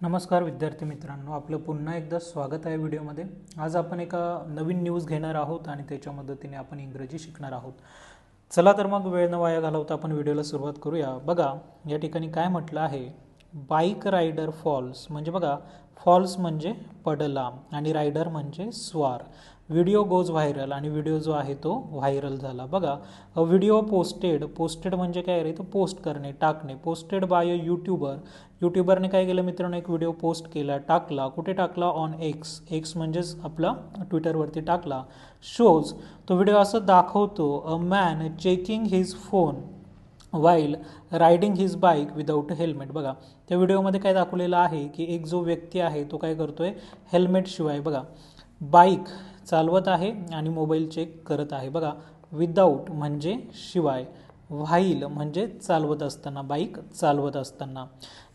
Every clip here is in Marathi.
नमस्कार विद्यार्थी मित्रांनो, आपलं पुन्हा एकदा स्वागत आहे व्हिडिओमध्ये। आज आपण एका नवीन न्यूज घेणार आहोत आणि त्याच्या मदतीने आपण इंग्रजी शिकणार आहोत। चला तर मग वेळ न वाया घालवता आपण व्हिडिओला सुरुवात करूया। बघा या ठिकाणी काय म्हटलं आहे, बाईक रायडर फॉल्स म्हणजे बघा फॉल्स म्हणजे पडला आणि रायडर म्हणजे स्वार। व्हिडिओ गोज व्हायरल आणि व्हिडिओ जो आहे तो व्हायरल झाला। बघा व्हिडिओ पोस्टेड म्हणजे काय रे, तर पोस्ट करणे, टाकणे। पोस्टेड बाय अ यूट्यूबरने काय केलं मित्रांनो, एक व्हिडिओ पोस्ट केला, टाकला। कुठे टाकला? ऑन एक्स म्हणजेच आपला ट्विटरवरती टाकला। शोज तो व्हिडिओ असं दाखवतो, a man checking his phone while riding his bike without helmet. बघा त्या व्हिडिओमध्ये काय दाखवलेलं आहे की एक जो व्यक्ती आहे तो काय करतोय, हेल्मेट शिवाय बघा बाईक चालवत आहे आणि मोबाईल चेक करत आहे। बघा विदाऊट म्हणजे शिवाय, व्हाईल म्हणजे चालवत असताना, बाईक चालवत असताना।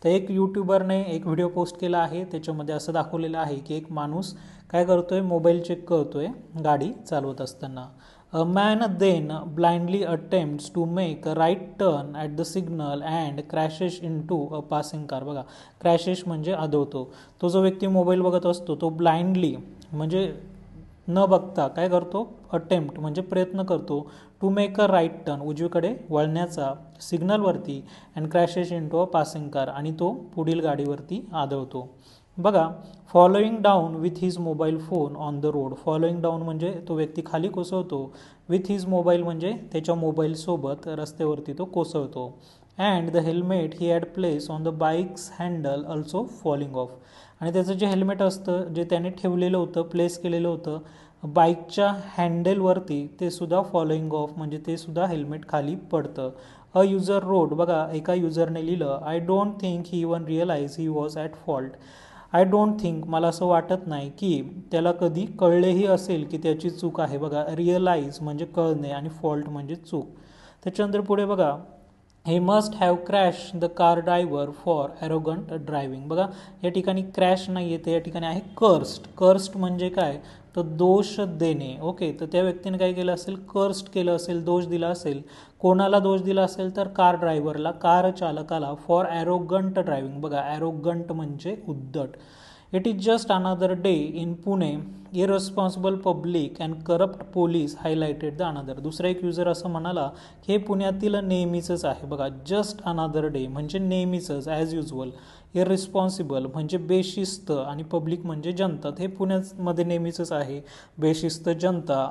तर एक यूट्यूबरने एक व्हिडिओ पोस्ट केला आहे, त्याच्यामध्ये असं दाखवलेलं आहे की एक माणूस काय करतोय, मोबाईल चेक करतोय गाडी चालवत असताना। A man then blindly attempts to make a right turn at the signal and crashes into a passing car. बघा क्रॅशेस म्हणजे आदळतो। तो जो व्यक्ती मोबाईल बघत असतो तो ब्लाइंडली म्हणजे न बघता काय करतो, अटेम्प्ट म्हणजे प्रयत्न करतो, to make a right turn उजवीकडे वळण्याचा सिग्नलवरती, and crashes into a passing car आणि तो पुढील गाडीवरती आदळतो। बघा following down with his mobile phone on the road. Following down म्हणजे तो व्यक्ती खाली कोसळतो, विथ हिज मोबाईल म्हणजे त्याच्या मोबाईलसोबत रस्त्यावरती तो कोसळतो। And the helmet he had place on the bike's handle also falling off. आणि त्याचं जे हेल्मेट असतं जे त्याने ठेवलेलं होतं, प्लेस केलेलं होतं बाईकच्या हँडलवरती, ते सुद्धा फॉलोइंग ऑफ म्हणजे ते सुद्धा हेल्मेट खाली पडतं। अ युजर रोड, बघा एका युजरने लिहिलं, I don't think he even realize he was at fault. I don't think मला असं वाटत नाही की त्याला कधी कळलेही असेल की त्याची चूक आहे। बघा रिअलाइज म्हणजे कळणे आणि फॉल्ट म्हणजे चूक। त्याच्यानंतर पुढे बघा, हे must have crash the car driver for arrogant driving. बघा या ठिकाणी क्रॅश नाही येते, या ठिकाणी आहे कर्स्ड। कर्स्ड म्हणजे काय, तर दोष देणे। ओके, तर त्या व्यक्तीने काय केलं असेल, कर्स्ड केलं असेल, दोष दिला असेल। कोणाला दोष दिला असेल, तर कार ड्रायव्हरला, कार चालकाला, फॉर ॲरोगंट ड्रायव्हिंग। बघा ॲरोगंट म्हणजे उद्धट। It is just another day in Pune, irresponsible public and corrupt police highlighted the another. दुसरा एक युजर असं म्हणाला की हे पुण्यातील नेहमीचंच आहे। बघा जस्ट अनदर डे म्हणजे नेहमीचंच, ॲज युजल। इररिस्पॉन्सिबल म्हणजे बेशिस्त आणि पब्लिक म्हणजे जनता, हे पुण्यामध्ये नेहमीचंच आहे, बेशिस्त जनता,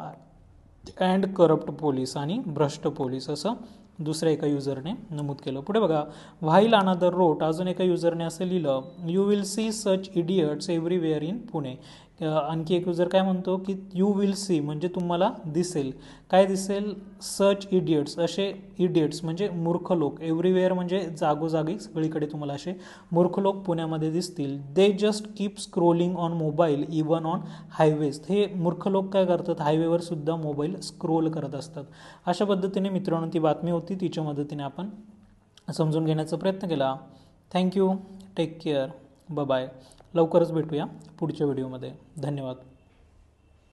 अँड करप्ट पोलीस आणि भ्रष्ट पोलीस, असं दुसऱ्या एका युजरने नमूद केलं। पुढे बघा, व्हाईल अनदर रोट, अजून एका युजरने असं लिहिलं, you will see such idiots everywhere in Pune. आणखी एक युजर काय म्हणतो की यू विल सी म्हणजे तुम्हाला दिसेल, काय दिसेल, सच इडियट्स असे इडियट्स म्हणजे मूर्ख लोक, एव्हरीवेअर म्हणजे जागोजागी सगळीकडे तुम्हाला असे मूर्ख लोक पुण्यामध्ये दिसतील। They just keep scrolling on mobile even on highways. हे मूर्ख लोक काय करतात, हायवेवर सुद्धा मोबाईल स्क्रोल करत असतात। अशा पद्धतीने मित्रांनो ती बातमी होती, तिच्या मदतीने आपण समजून घेण्याचा प्रयत्न केला। Thank you, take care, bye bye. लवकरच भेटूया पुढच्या व्हिडिओमध्ये। धन्यवाद।